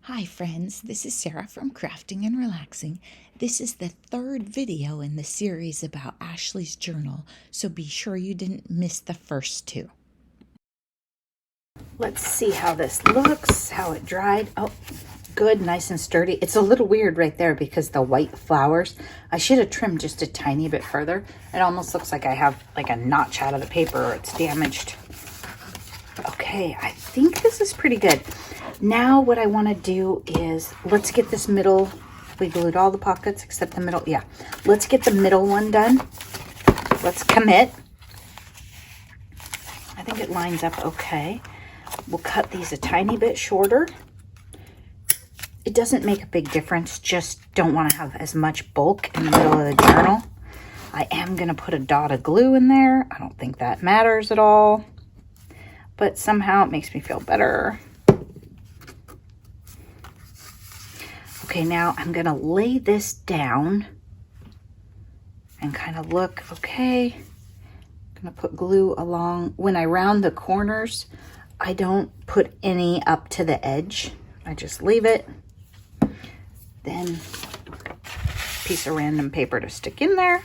Hi friends, this is Sarah from Crafting and Relaxing. This is the third video in the series about Ashley's journal, so be sure you didn't miss the first two. Let's see how this looks, how it dried. Oh, good, nice and sturdy. It's a little weird right there because the white flowers, I should have trimmed just a tiny bit further. It almost looks like I have like a notch out of the paper or it's damaged. Okay, I think this is pretty good. Now what I want to do is, let's get this middle, we glued all the pockets except the middle. Yeah, let's get the middle one done. Let's commit. I think it lines up okay. We'll cut these a tiny bit shorter. It doesn't make a big difference, just don't want to have as much bulk in the middle of the journal. I am going to put a dot of glue in there. I don't think that matters at all, but somehow it makes me feel better. Okay, now I'm going to lay this down and kind of look, okay. I'm going to put glue along. When I round the corners, I don't put any up to the edge. I just leave it. Then piece of random paper to stick in there.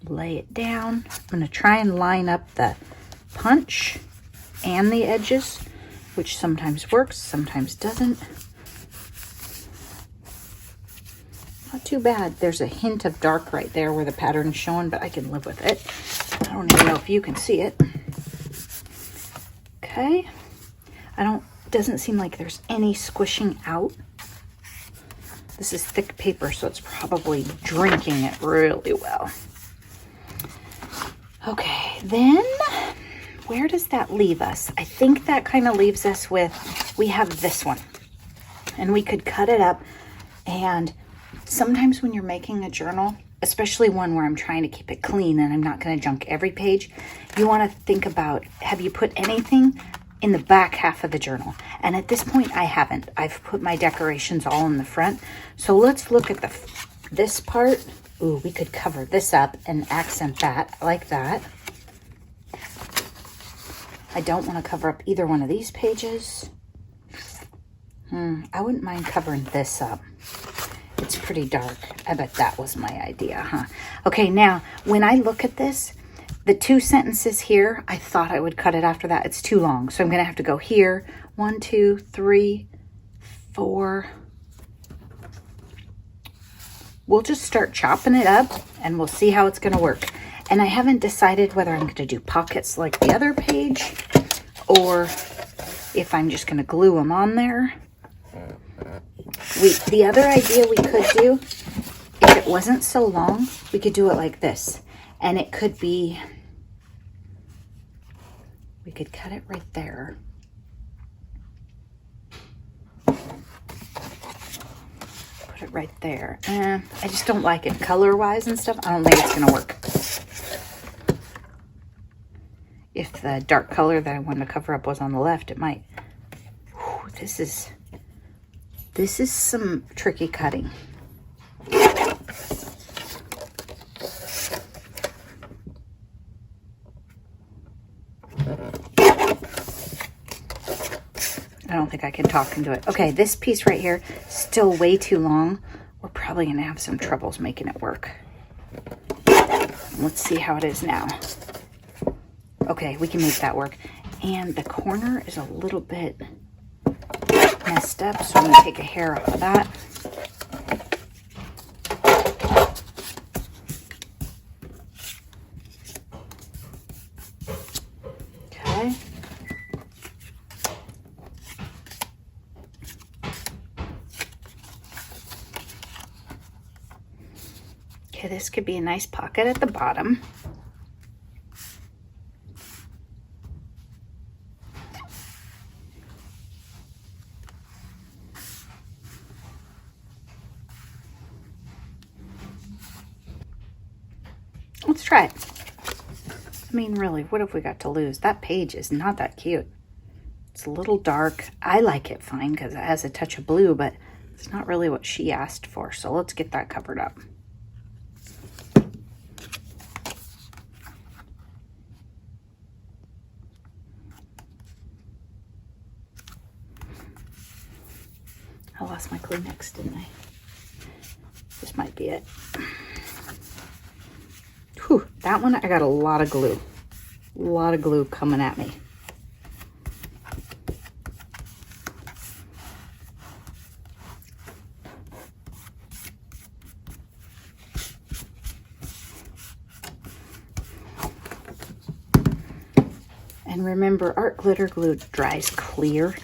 Lay it down. I'm going to try and line up the punch and the edges, which sometimes works, sometimes doesn't. Not too bad. There's a hint of dark right there where the pattern is showing, but I can live with it. I don't even know if you can see it. Okay. Doesn't seem like there's any squishing out. This is thick paper, so it's probably drinking it really well. Okay, then where does that leave us? I think that kind of leaves us with, we have this one. And we could cut it up, and sometimes when you're making a journal, especially one where I'm trying to keep it clean and I'm not going to junk every page, you want to think about, have you put anything in the back half of the journal? And at this point, I haven't. I've put my decorations all in the front. So let's look at this part. Ooh, we could cover this up and accent that like that. I don't want to cover up either one of these pages. I wouldn't mind covering this up. It's pretty dark. I bet that was my idea, huh? Okay, now, when I look at this, the two sentences here, I thought I would cut it after that. It's too long, so I'm going to have to go here. 1, 2, 3, 4. We'll just start chopping it up, and we'll see how it's going to work. And I haven't decided whether I'm going to do pockets like the other page, or if I'm just going to glue them on there. The other idea we could do, if it wasn't so long, we could do it like this. And it could be, we could cut it right there. Put it right there. I just don't like it color-wise and stuff. I don't think it's going to work. If the dark color that I wanted to cover up was on the left, it might. Whew, this is some tricky cutting. I don't think I can talk into it. Okay, this piece right here, still way too long. We're probably going to have some troubles making it work. Let's see how it is now. Okay, we can make that work. And the corner is a little bit messed up, so I'm going to take a hair off of that. Okay. Okay, this could be a nice pocket at the bottom. Let's try it. I mean, really, what have we got to lose? That page is not that cute. It's a little dark. I like it fine because it has a touch of blue, but it's not really what she asked for. So let's get that covered up. I lost my Kleenex, didn't I? This might be it. Whew, that one, I got a lot of glue. A lot of glue coming at me. And remember, art glitter glue dries clear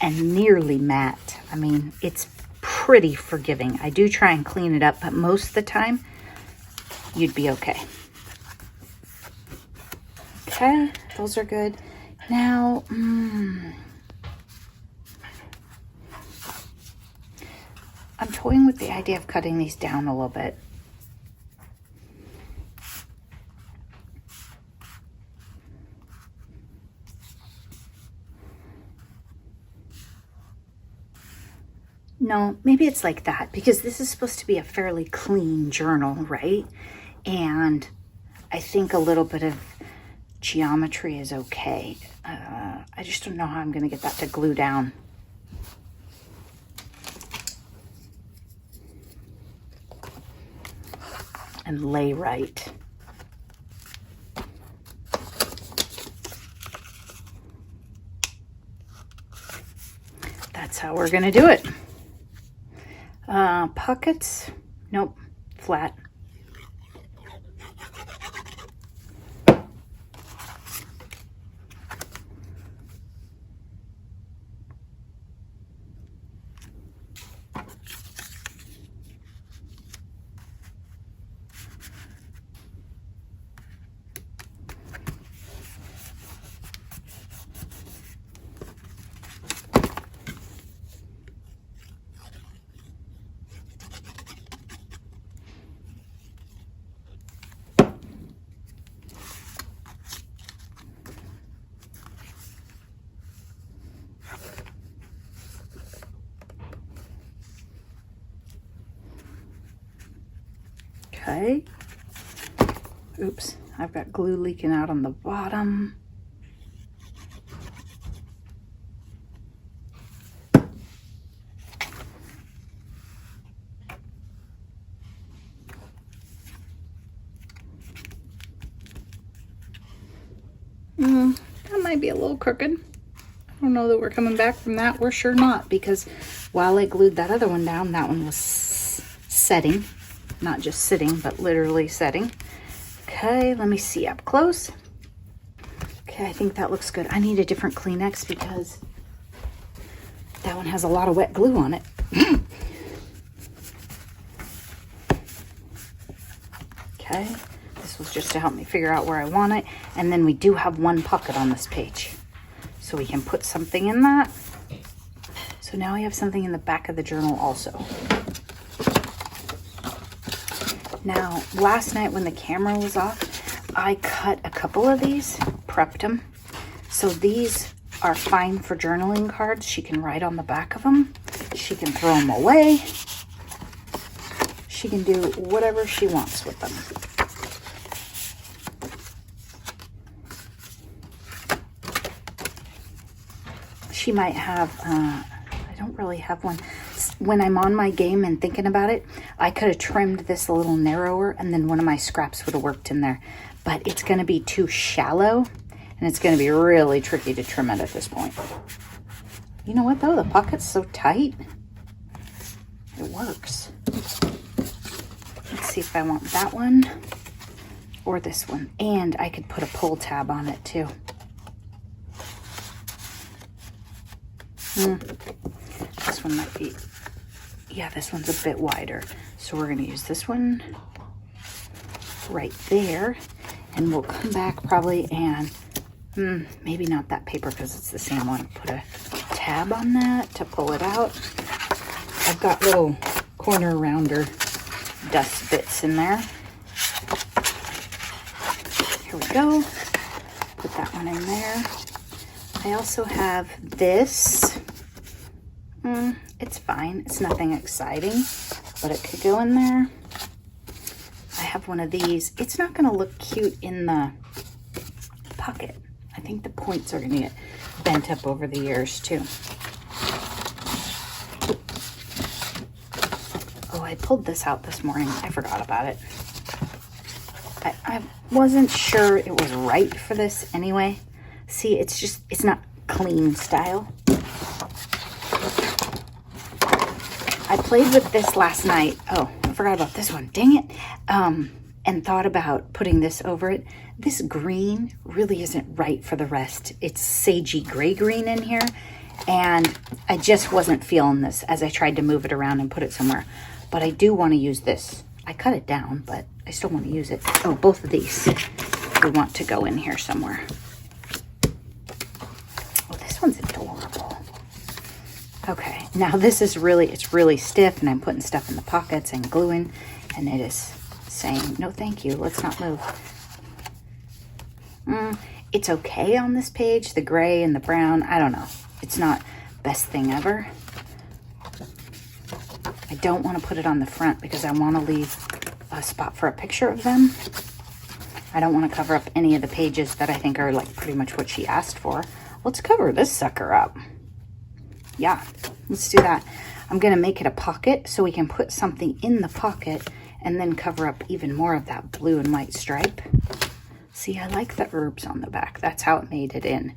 and nearly matte. I mean, it's pretty forgiving. I do try and clean it up, but most of the time, you'd be okay. Okay, those are good. Now, I'm toying with the idea of cutting these down a little bit. No, maybe it's like that because this is supposed to be a fairly clean journal, right? And I think a little bit of geometry is okay. I just don't know how I'm going to get that to glue down. And lay right. That's how we're going to do it. Pockets, nope, flat. Okay. Oops, I've got glue leaking out on the bottom. That might be a little crooked. I don't know that we're coming back from that. We're sure not, because while I glued that other one down, that one was setting. Not just sitting, but literally setting. Okay, let me see up close. Okay, I think that looks good. I need a different Kleenex because that one has a lot of wet glue on it. Okay, this was just to help me figure out where I want it. And then we do have one pocket on this page, so we can put something in that. So now we have something in the back of the journal also. Now, last night when the camera was off, I cut a couple of these, prepped them. So these are fine for journaling cards. She can write on the back of them. She can throw them away. She can do whatever she wants with them. She might have, I don't really have one. When I'm on my game and thinking about it, I could have trimmed this a little narrower and then one of my scraps would have worked in there. But it's going to be too shallow and it's going to be really tricky to trim it at this point. You know what though? The pocket's so tight. It works. Let's see if I want that one or this one. And I could put a pull tab on it too. This one might be, yeah, this one's a bit wider. So we're going to use this one right there. And we'll come back probably and maybe not that paper because it's the same one. Put a tab on that to pull it out. I've got little corner rounder dust bits in there. Here we go. Put that one in there. I also have this. It's fine. It's nothing exciting, but it could go in there. I have one of these. It's not going to look cute in the pocket. I think the points are going to get bent up over the ears too. I pulled this out this morning. I forgot about it. I wasn't sure it was right for this anyway. See, it's not clean style. I played with this last night. Oh, I forgot about this one. Dang it. And thought about putting this over it. This green really isn't right for the rest. It's sagey gray green in here. And I just wasn't feeling this as I tried to move it around and put it somewhere. But I do want to use this. I cut it down, but I still want to use it. Oh, both of these we want to go in here somewhere. Oh, this one's adorable. Okay, now this is it's really stiff, and I'm putting stuff in the pockets and gluing, and it is saying, no thank you, let's not move. It's okay on this page, the gray and the brown. I don't know. It's not best thing ever. I don't want to put it on the front because I want to leave a spot for a picture of them. I don't want to cover up any of the pages that I think are like pretty much what she asked for. Let's cover this sucker up. Yeah, let's do that. I'm going to make it a pocket so we can put something in the pocket and then cover up even more of that blue and white stripe. See, I like the herbs on the back. That's how it made it in.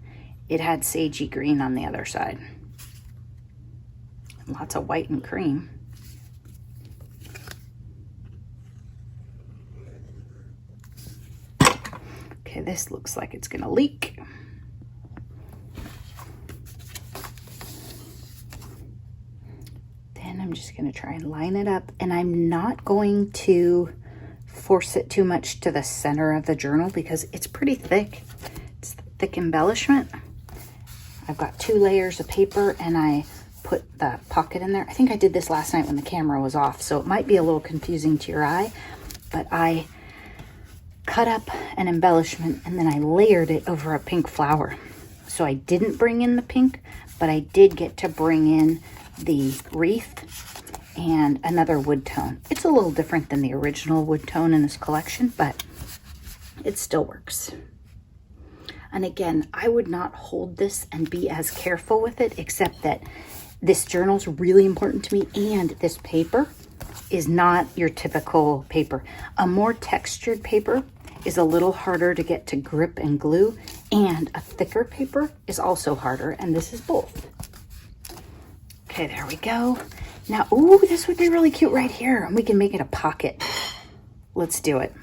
It had sagey green on the other side. Lots of white and cream. Okay, this looks like it's gonna leak. Then I'm just gonna try and line it up, and I'm not going to force it too much to the center of the journal because it's pretty thick. It's thick embellishment. I've got 2 layers of paper, and I put the pocket in there. I think I did this last night when the camera was off, so it might be a little confusing to your eye, but I cut up an embellishment and then I layered it over a pink flower. So I didn't bring in the pink, but I did get to bring in the wreath and another wood tone. It's a little different than the original wood tone in this collection, but it still works. And again, I would not hold this and be as careful with it, except that this journal is really important to me, and this paper is not your typical paper. A more textured paper is a little harder to get to grip and glue, and a thicker paper is also harder, and this is both. Okay, there we go. Now, ooh, this would be really cute right here, and we can make it a pocket. Let's do it.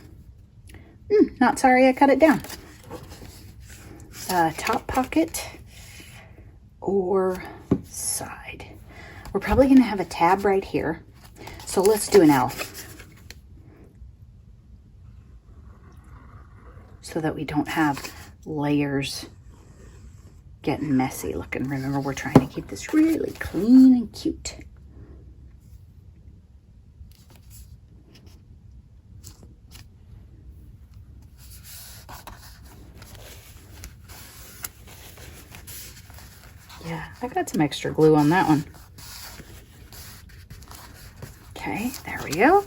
Not sorry I cut it down. Top pocket or side. We're probably going to have a tab right here, so let's do an L so that we don't have layers getting messy looking. Remember, we're trying to keep this really clean and cute. Yeah, I got some extra glue on that one. Okay, there we go.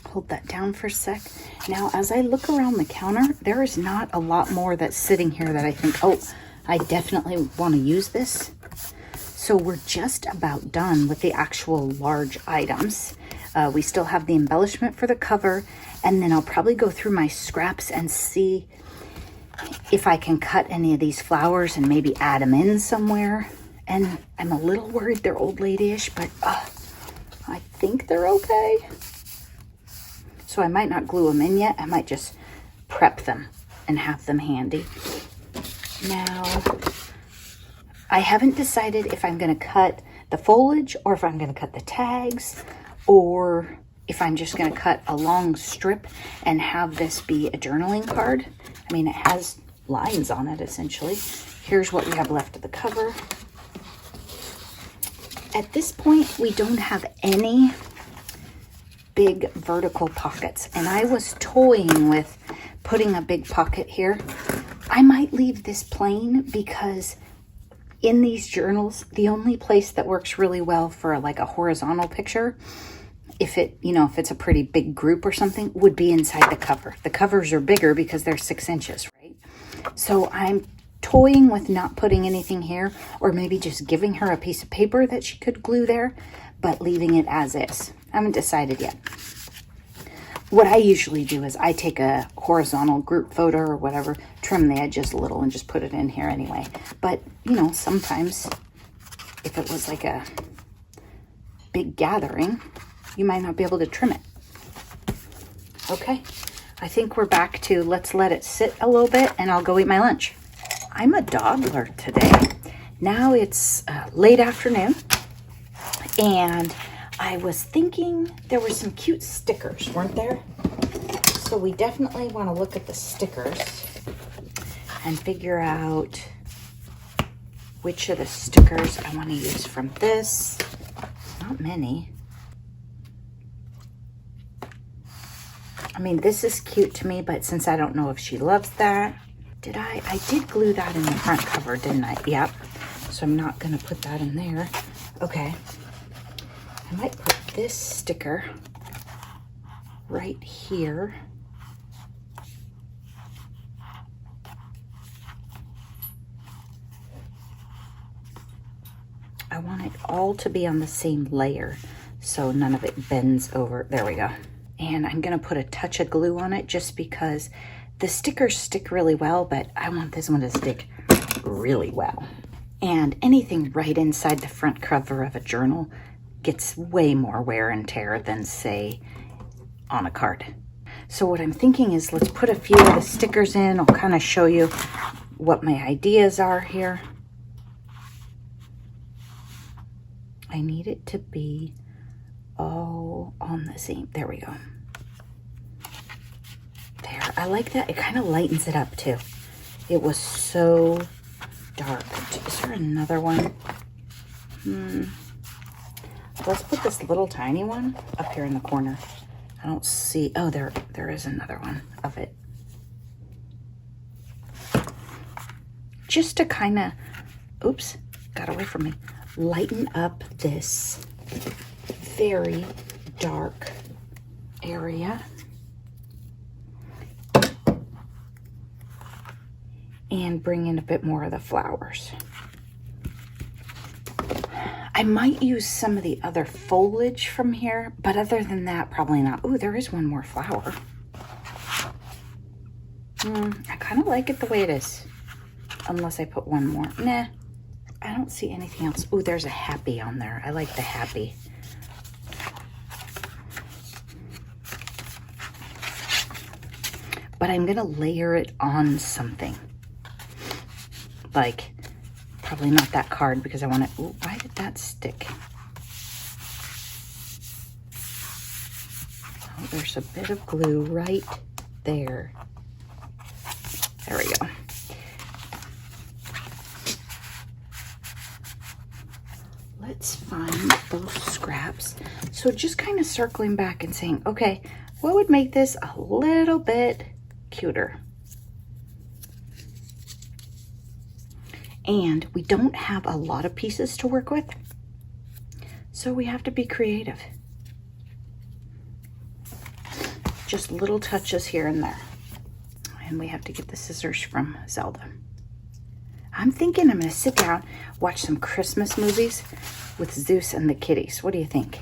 Hold that down for a sec. Now, as I look around the counter, there is not a lot more that's sitting here that I think, oh, I definitely want to use this. So we're just about done with the actual large items. We still have the embellishment for the cover, and then I'll probably go through my scraps and see if I can cut any of these flowers and maybe add them in somewhere. And I'm a little worried they're old lady-ish, but I think they're okay. So I might not glue them in yet. I might just prep them and have them handy. Now, I haven't decided if I'm going to cut the foliage or if I'm going to cut the tags, or if I'm just going to cut a long strip and have this be a journaling card. I mean, it has lines on it, essentially. Here's what we have left of the cover. At this point, we don't have any big vertical pockets, and I was toying with putting a big pocket here. I might leave this plain because in these journals, the only place that works really well for like a horizontal picture, if it's a pretty big group or something, would be inside the cover. The covers are bigger because they're 6 inches, right? So I'm toying with not putting anything here, or maybe just giving her a piece of paper that she could glue there, but leaving it as is. I haven't decided yet. What I usually do is I take a horizontal group photo or whatever, trim the edges a little and just put it in here anyway. But, you know, sometimes if it was like a big gathering, you might not be able to trim it. Okay, I think we're back to let's let it sit a little bit and I'll go eat my lunch. I'm a dawdler today. Now it's late afternoon, and I was thinking there were some cute stickers, weren't there? So we definitely want to look at the stickers and figure out which of the stickers I want to use from this. Not many. I mean, this is cute to me, but since I don't know if she loves that, I did glue that in the front cover, didn't I? Yep. So I'm not going to put that in there. Okay. I might put this sticker right here. I want it all to be on the same layer so none of it bends over. There we go. And I'm going to put a touch of glue on it just because the stickers stick really well, but I want this one to stick really well. And anything right inside the front cover of a journal gets way more wear and tear than, say, on a card. So what I'm thinking is let's put a few of the stickers in. I'll kind of show you what my ideas are here. I need it to be all on the same. There we go. There, I like that. It kind of lightens it up too. It was so dark. Is there another one? Let's put this little tiny one up here in the corner. I don't see, oh, there is another one of it. Just to kind of, oops, got away from me, lighten up this very dark area. And bring in a bit more of the flowers. I might use some of the other foliage from here, but other than that, probably not. Oh, there is one more flower. I kind of like it the way it is, unless I put one more. Nah, I don't see anything else. Oh, there's a happy on there. I like the happy. But I'm gonna layer it on something. Like, probably not that card because I want to, ooh, why did that stick? Oh, there's a bit of glue right there. There we go. Let's find those scraps. So just kind of circling back and saying, okay, what would make this a little bit cuter? And we don't have a lot of pieces to work with, so we have to be creative. Just little touches here and there. And we have to get the scissors from Zelda. I'm thinking I'm gonna sit down, watch some Christmas movies with Zeus and the kitties. What do you think?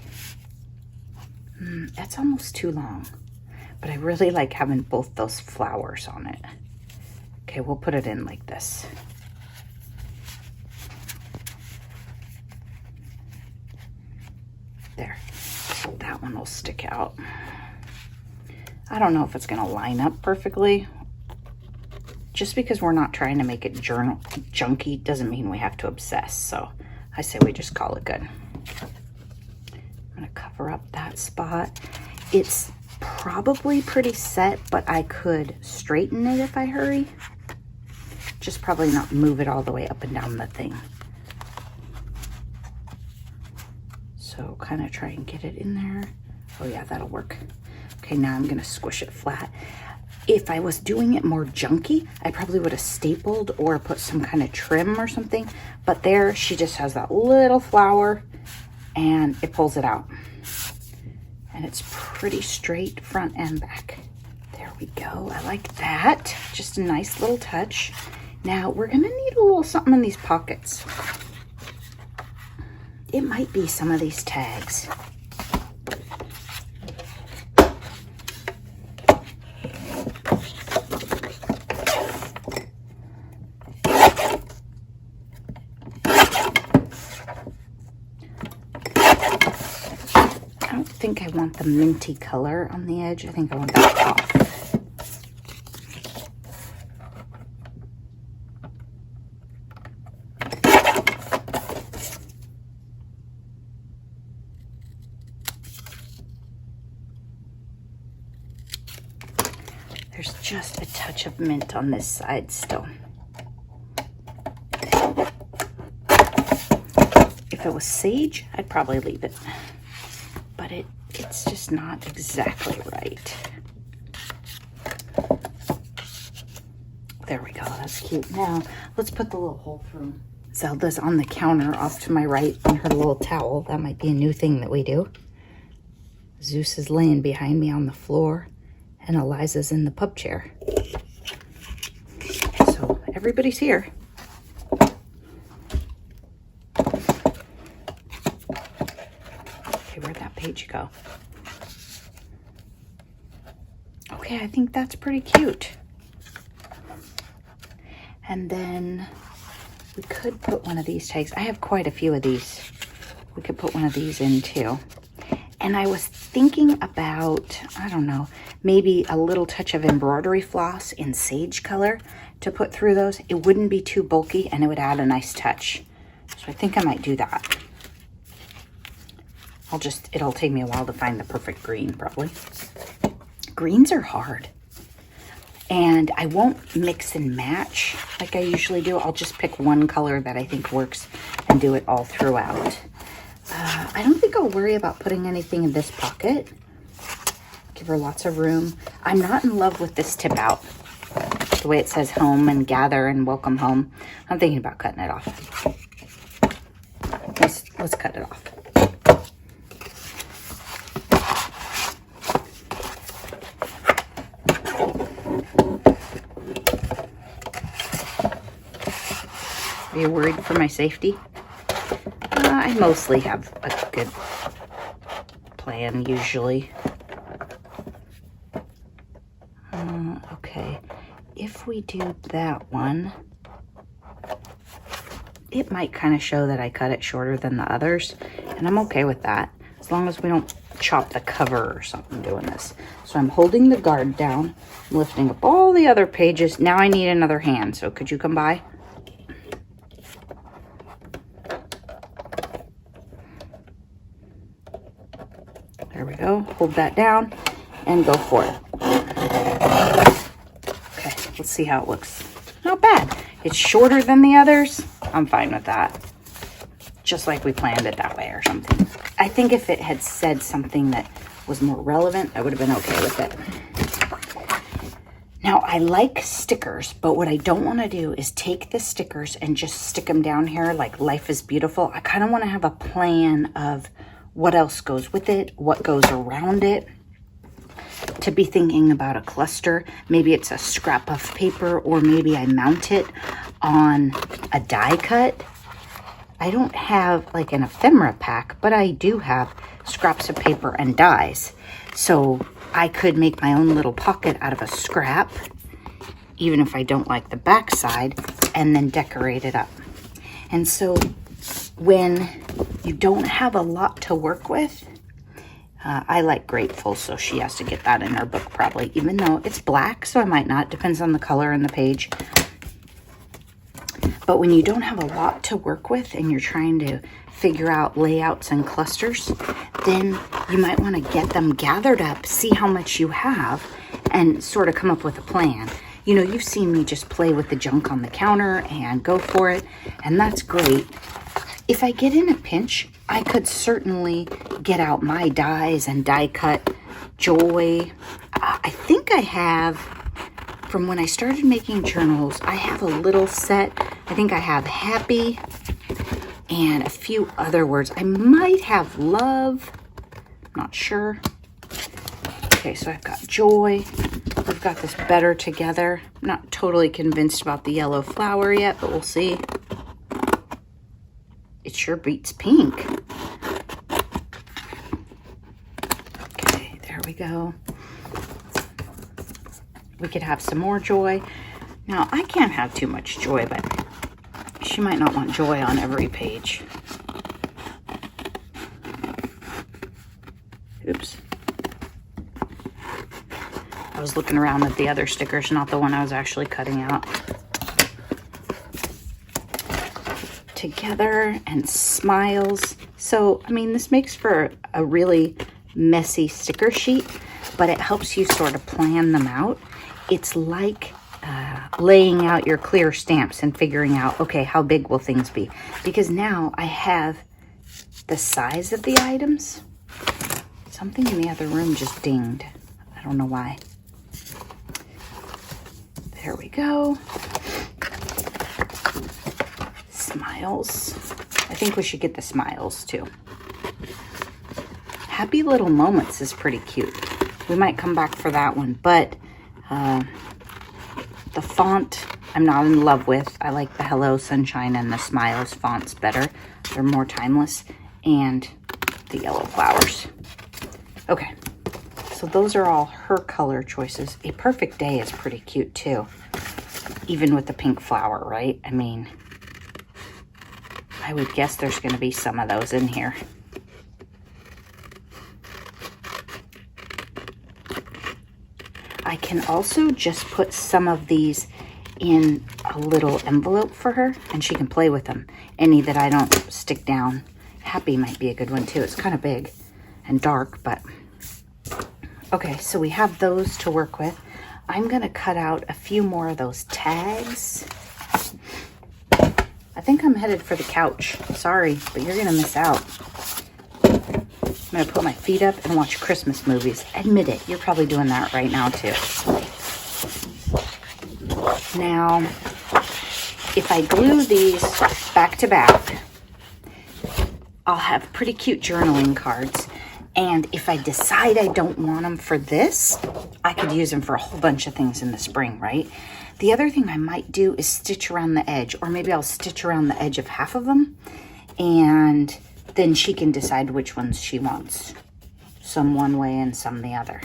That's almost too long, but I really like having both those flowers on it. Okay, we'll put it in like this. There, so that one will stick out. I don't know if it's gonna line up perfectly. Just because we're not trying to make it journal junky doesn't mean we have to obsess. So I say we just call it good. I'm gonna cover up that spot. It's probably pretty set, but I could straighten it if I hurry. Just probably not move it all the way up and down the thing. So kind of try and get it in there. Oh yeah, that'll work. Okay, now I'm gonna squish it flat. If I was doing it more junky, I probably would have stapled or put some kind of trim or something. But there, she just has that little flower and it pulls it out. And it's pretty straight front and back. There we go, I like that. Just a nice little touch. Now we're gonna need a little something in these pockets. It might be some of these tags. I don't think I want the minty color on the edge. I think I want that off. There's just a touch of mint on this side still. If it was sage, I'd probably leave it. But it's just not exactly right. There we go, that's cute. Now, let's put the little hole through. Zelda's on the counter off to my right on her little towel. That might be a new thing that we do. Zeus is laying behind me on the floor, and Eliza's in the pub chair. So everybody's here. Okay, where'd that page go? Okay, I think that's pretty cute. And then we could put one of these tags. I have quite a few of these. We could put one of these in too. And I was thinking about, I don't know, maybe a little touch of embroidery floss in sage color to put through those. It wouldn't be too bulky and it would add a nice touch. So I think I might do that. It'll take me a while to find the perfect green probably. Greens are hard. And I won't mix and match like I usually do. I'll just pick one color that I think works and do it all throughout. I don't think I'll worry about putting anything in this pocket. Give her lots of room. I'm not in love with this tip out. The way it says home and gather and welcome home. I'm thinking about cutting it off. Let's cut it off. Are you worried for my safety? I mostly have a good plan usually. Okay, if we do that one, it might kind of show that I cut it shorter than the others, and I'm okay with that, as long as we don't chop the cover or something doing this. So I'm holding the guard down, I'm lifting up all the other pages. Now I need another hand, so could you come by? There we go. Hold that down and go for it. Okay, let's see how it looks. Not bad. It's shorter than the others. I'm fine with that. Just like we planned it that way or something. I think if it had said something that was more relevant, I would have been okay with it. Now, I like stickers, but what I don't want to do is take the stickers and just stick them down here like life is beautiful. I kind of want to have a plan of what else goes with it, what goes around it, to be thinking about a cluster. Maybe it's a scrap of paper, or maybe I mount it on a die cut. I don't have like an ephemera pack, but I do have scraps of paper and dies. So I could make my own little pocket out of a scrap, even if I don't like the back side, and then decorate it up. And so when you don't have a lot to work with, I like grateful, so she has to get that in her book probably, even though it's black, so I might not. Depends on the color and the page. But when you don't have a lot to work with and you're trying to figure out layouts and clusters, then you might want to get them gathered up, see how much you have, and sort of come up with a plan. You know, you've seen me just play with the junk on the counter and go for it, and that's great. If I get in a pinch, I could certainly get out my dies and die cut joy. I think I have, from when I started making journals, I have a little set. I think I have happy and a few other words. I might have love, not sure. Okay, so I've got joy, We've got this better together. I'm not totally convinced about the yellow flower yet, but we'll see. It sure beats pink. Okay, there we go. We could have some more joy. Now, I can't have too much joy, but she might not want joy on every page. Oops. I was looking around at the other stickers, not the one I was actually cutting out. Together and smiles. So, I mean, this makes for a really messy sticker sheet, but it helps you sort of plan them out. It's like laying out your clear stamps and figuring out, okay, how big will things be? Because now I have the size of the items. Something in the other room just dinged. I don't know why. There we go. Smiles. I think we should get the smiles too. Happy Little Moments is pretty cute. We might come back for that one, but the font I'm not in love with. I like the Hello Sunshine and the Smiles fonts better. They're more timeless. And the yellow flowers. Okay, so those are all her color choices. A Perfect Day is pretty cute too. Even with the pink flower, right? I mean, I would guess there's going to be some of those in here. I can also just put some of these in a little envelope for her and she can play with them. Any that I don't stick down. Happy might be a good one too. It's kind of big and dark, but okay, so we have those to work with. I'm going to cut out a few more of those tags. I think I'm headed for the couch. Sorry, but you're going to miss out. I'm going to put my feet up and watch Christmas movies. Admit it, you're probably doing that right now too. Now, if I glue these back to back, I'll have pretty cute journaling cards. And if I decide I don't want them for this, I could use them for a whole bunch of things in the spring, right? The other thing I might do is stitch around the edge, or maybe I'll stitch around the edge of half of them, and then she can decide which ones she wants. Some one way and some the other.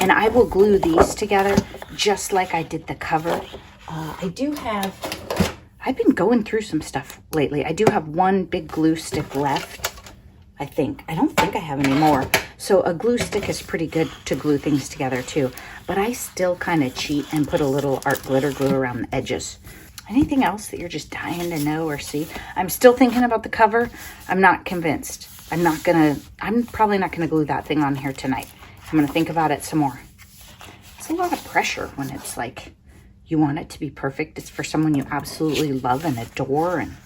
And I will glue these together just like I did the cover. I've been going through some stuff lately. I do have one big glue stick left, I think. I don't think I have any more. So a glue stick is pretty good to glue things together too. But I still kind of cheat and put a little art glitter glue around the edges. Anything else that you're just dying to know or see? I'm still thinking about the cover. I'm not convinced. I'm probably not gonna glue that thing on here tonight. I'm gonna think about it some more. It's a lot of pressure when it's like, you want it to be perfect. It's for someone you absolutely love and adore and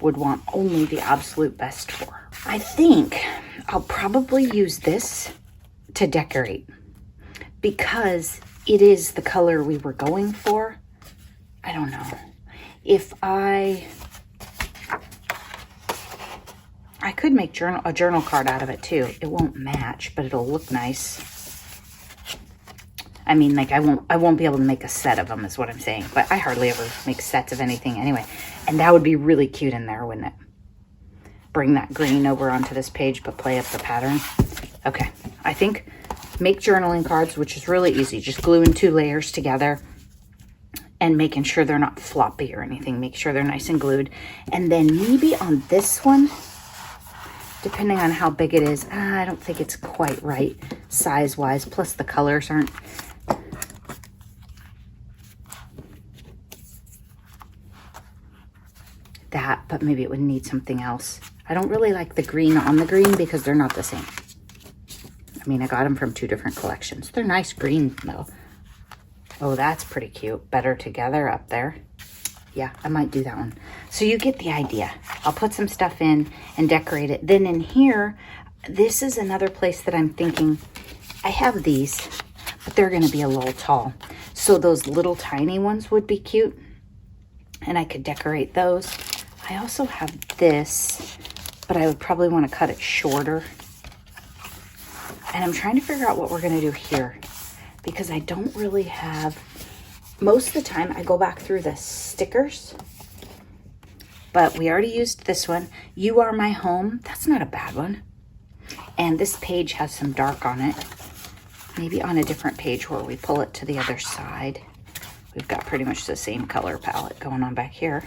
would want only the absolute best for. I think I'll probably use this to decorate because it is the color we were going for. I don't know. If I could make a journal card out of it too. It won't match, but it'll look nice. I mean, like I won't be able to make a set of them is what I'm saying, but I hardly ever make sets of anything anyway. And that would be really cute in there, wouldn't it? Bring that green over onto this page, but play up the pattern. Okay, I think make journaling cards, which is really easy. Just gluing 2 layers together and making sure they're not floppy or anything. Make sure they're nice and glued. And then maybe on this one, depending on how big it is, I don't think it's quite right size-wise. Plus the colors aren't. That, but maybe it would need something else. I don't really like the green on the green because they're not the same. I mean, I got them from 2 different collections. They're nice green though. Oh, that's pretty cute. Better together up there. Yeah, I might do that one. So you get the idea. I'll put some stuff in and decorate it. Then in here, this is another place that I'm thinking, I have these, but they're gonna be a little tall. So those little tiny ones would be cute and I could decorate those. I also have this, but I would probably want to cut it shorter. And I'm trying to figure out what we're going to do here. because I don't really have, most of the time I go back through the stickers, but we already used this one. You Are My Home, that's not a bad one. And this page has some dark on it. Maybe on a different page where we pull it to the other side. We've got pretty much the same color palette going on back here.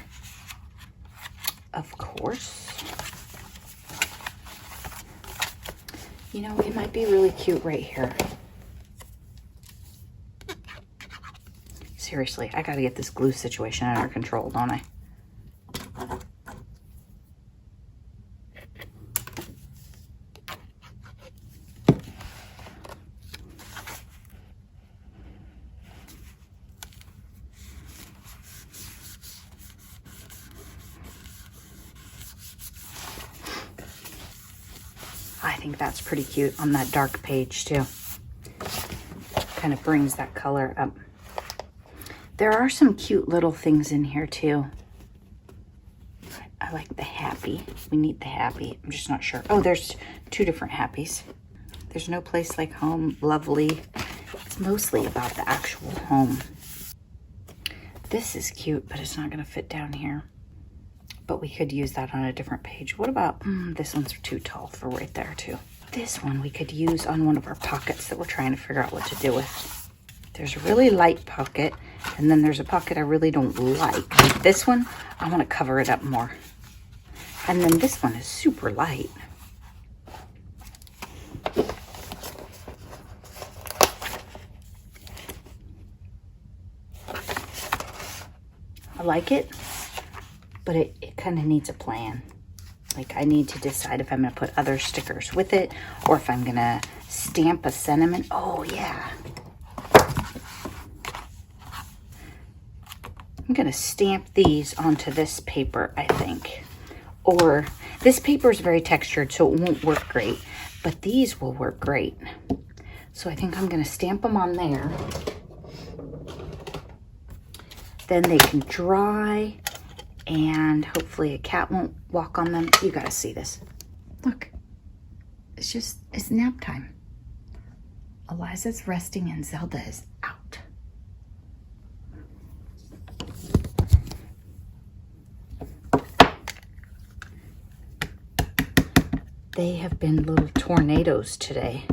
Of course. You know, it might be really cute right here. Seriously, I gotta get this glue situation under control, don't I? I think that's pretty cute on that dark page too. Kind of brings that color up. There are some cute little things in here too. I like the happy. We need the happy. I'm just not sure. Oh, there's two different happies. There's No Place Like Home, Lovely. It's mostly about the actual home. This is cute, but it's not gonna fit down here. But we could use that on a different page. What about, this one's too tall for right there too. This one we could use on one of our pockets that we're trying to figure out what to do with. There's a really light pocket, and then there's a pocket I really don't like. This one, I want to cover it up more. And then this one is super light. I like it, but it kind of needs a plan. Like, I need to decide if I'm going to put other stickers with it or if I'm going to stamp a sentiment. Oh, yeah. I'm going to stamp these onto this paper, I think. Or this paper is very textured, so it won't work great. But these will work great. So I think I'm going to stamp them on there. Then they can dry. And hopefully a cat won't walk on them. You gotta see this. Look, it's nap time. Eliza's resting and Zelda is out. They have been little tornadoes today.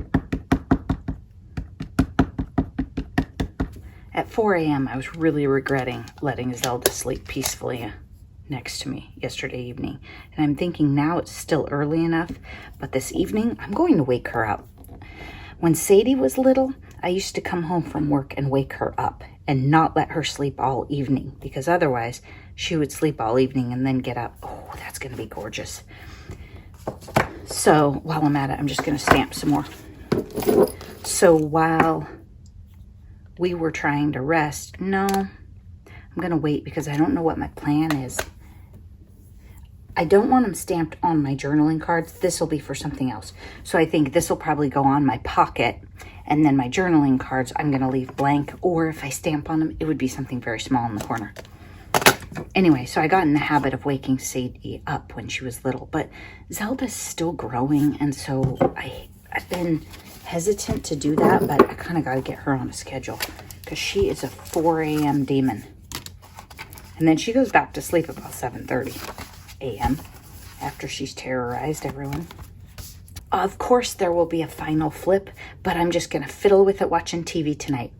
At 4 a.m. I was really regretting letting Zelda sleep peacefully next to me yesterday evening. And I'm thinking now it's still early enough, but this evening I'm going to wake her up. When Sadie was little, I used to come home from work and wake her up and not let her sleep all evening, because otherwise she would sleep all evening and then get up. Oh, that's going to be gorgeous. So while I'm at it, I'm just going to stamp some more. So while we were trying to rest, no, I'm going to wait because I don't know what my plan is. I don't want them stamped on my journaling cards. This will be for something else. So I think this will probably go on my pocket, and then my journaling cards I'm going to leave blank, or if I stamp on them, it would be something very small in the corner. Anyway, so I got in the habit of waking Sadie up when she was little, but Zelda's still growing, and so I've been hesitant to do that, but I kind of got to get her on a schedule because she is a 4 a.m. demon. And then she goes back to sleep about 7:30 a.m. after she's terrorized everyone. Of course, there will be a final flip, but I'm just going to fiddle with it watching TV tonight.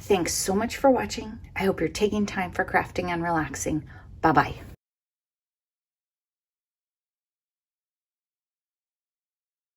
Thanks so much for watching. I hope you're taking time for crafting and relaxing. Bye-bye.